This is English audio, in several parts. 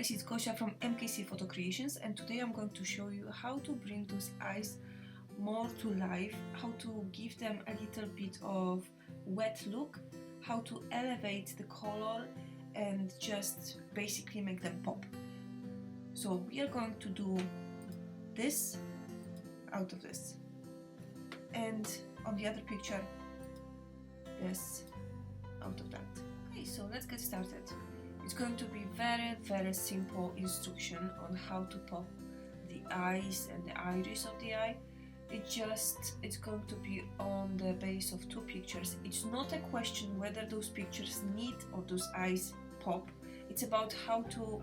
guys, it's Gosia from MKC Photo Creations, and today I'm going to show you how to bring those eyes more to life, how to give them a little bit of wet look, how to elevate the color and just basically make them pop. So we are going to do this out of this, and on the other picture this out of that. Okay, so let's get started. It's going to be very simple instruction on how to pop the eyes and the iris of the eye. It's going to be on the base of two pictures. It's not a question whether those pictures need or those eyes pop. It's about how to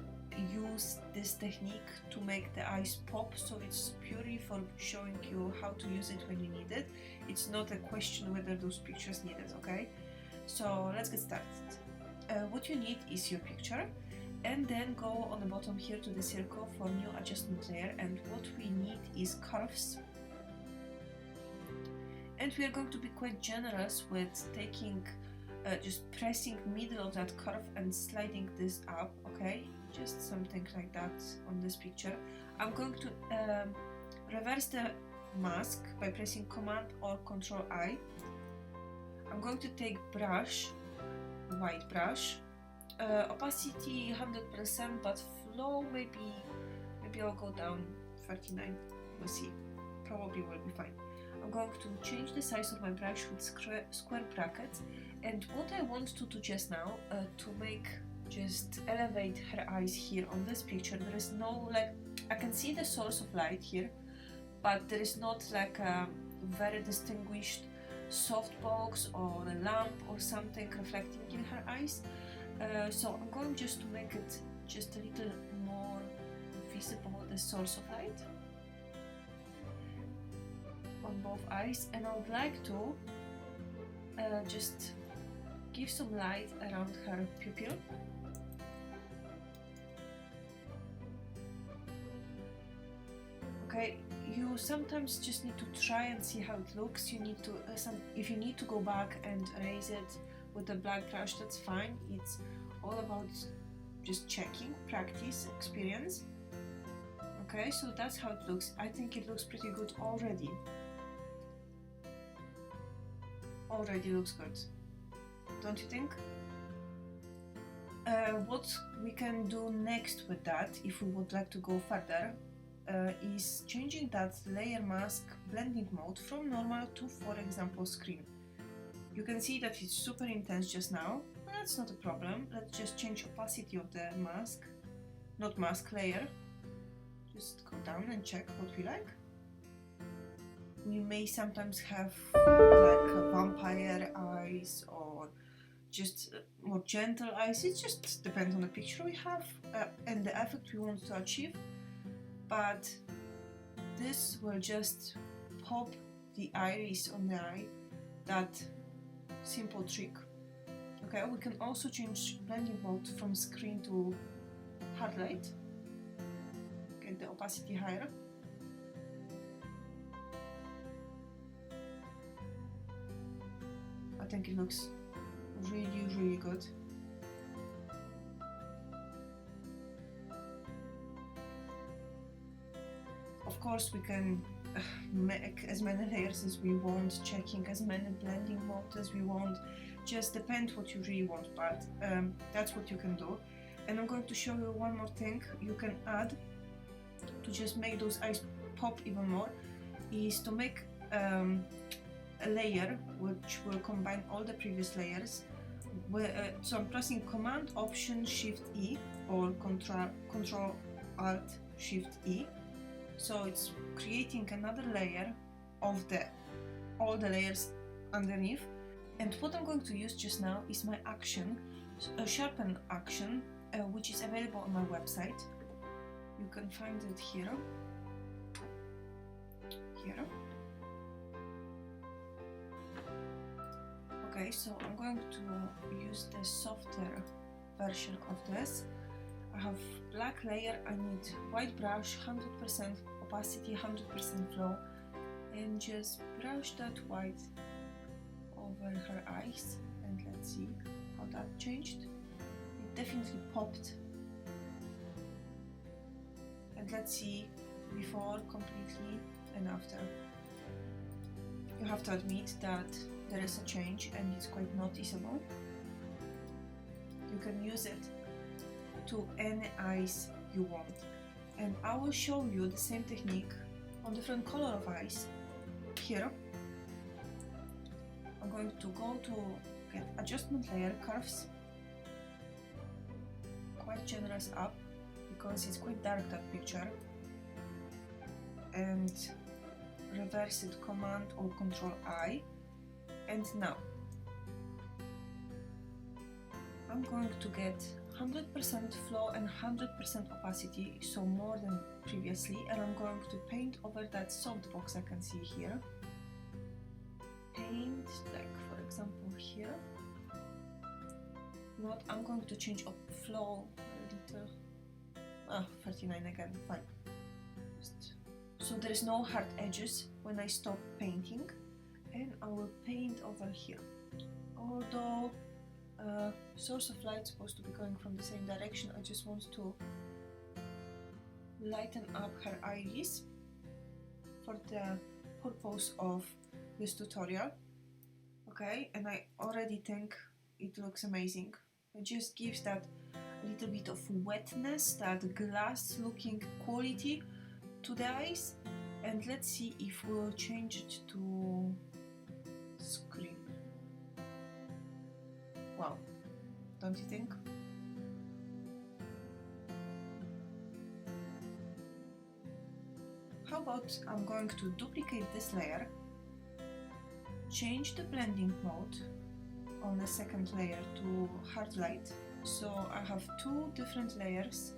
use this technique to make the eyes pop, so it's purely for showing you how to use it when you need it. It's not a question whether those pictures need it, okay? So let's get started. What you need is your picture, and then go on the bottom here to the circle for new adjustment layer, and what we need is curves, and we are going to be quite generous with taking just pressing middle of that curve and sliding this up, okay, just something like that on this picture. I'm going to reverse the mask by pressing Command or Control I. I'm going to take brush, white brush, opacity 100%, but flow maybe I'll go down 39, we'll see, probably will be fine. I'm going to change the size of my brush with square brackets, and what I want to do just now to make just elevate her eyes here on this picture, there is no, like, I can see the source of light here, but there is not like a very distinguished softbox or a lamp or something reflecting in her eyes, so I'm going just to make it just a little more visible, the source of light on both eyes, and I would like to just give some light around her pupil. Okay, you sometimes just need to try and see how it looks. You need to, if you need to go back and erase it with a black brush, that's fine. It's all about just checking, practice, experience. Okay, so that's how it looks. I think it looks pretty good already. Already looks good, don't you think? What we can do next with that, if we would like to go further, is changing that layer mask blending mode from normal to, for example, screen. You can see that it's super intense just now. That's not a problem. Let's just change opacity of the mask, not mask, layer. Just go down and check what we like. We may sometimes have like vampire eyes or just more gentle eyes. It just depends on the picture we have and the effect we want to achieve. But this will just pop the iris on the eye, that simple trick. Okay, we can also change blending mode from screen to hard light, get the opacity higher. I think it looks really good. Of course, we can make as many layers as we want, checking as many blending modes as we want, just depends what you really want, but that's what you can do. And I'm going to show you one more thing you can add to just make those eyes pop even more, is to make a layer which will combine all the previous layers. So I'm pressing Command Option Shift E or Control Alt Shift E. So it's creating another layer of all the layers underneath. And what I'm going to use just now is my action, a sharpen action, which is available on my website. You can find it here. Okay, so I'm going to use the softer version of this. I have black layer, I need white brush, 100% opacity, 100% flow, and just brush that white over her eyes, and let's see how that changed. It definitely popped and let's see before completely and after. You have to admit that there is a change and it's quite noticeable. You can use it to any eyes you want, and I will show you the same technique on different color of eyes. Here I'm going to go to get adjustment layer, curves, quite generous up because it's quite dark, that picture, and reverse it, Command or Control I. And now I'm going to get 100% flow and 100% opacity, so more than previously, and I'm going to paint over that softbox I can see here. Paint, like for example here. Not, I'm going to change up flow a little. 39 again, fine. So there is no hard edges when I stop painting, and I will paint over here. Although source of light is supposed to be going from the same direction, I just want to lighten up her iris for the purpose of this tutorial. Okay, and I already think it looks amazing. It just gives that little bit of wetness, that glass looking quality to the eyes. And let's see if we'll change it to screen. Wow, don't you think? How about I'm going to duplicate this layer, change the blending mode on the second layer to hard light, so I have two different layers.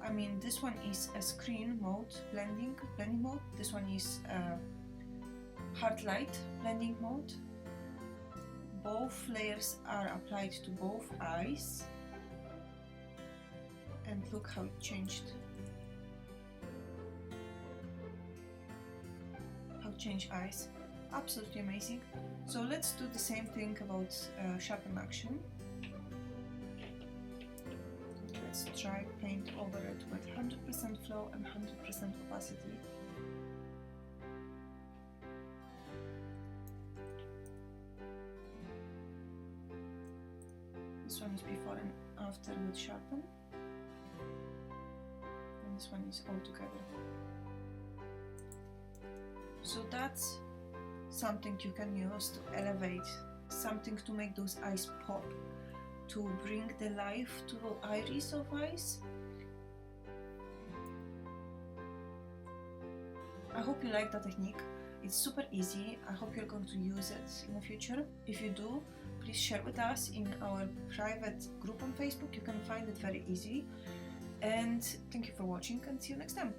I mean, this one is a screen mode, blending mode. This one is hard light blending mode. Both layers are applied to both eyes, and look how it changed. How changed eyes. Absolutely amazing. So let's do the same thing about sharpen action. Let's try paint over it with 100% flow and 100% opacity. This one is before and after with sharpen, and this one is all together. So that's something you can use to elevate, something to make those eyes pop, to bring the life to the iris of eyes. I hope you like the technique. It's super easy. I hope you're going to use it in the future. If you do, please share with us in our private group on Facebook. You can find it very easy. And thank you for watching, and see you next time.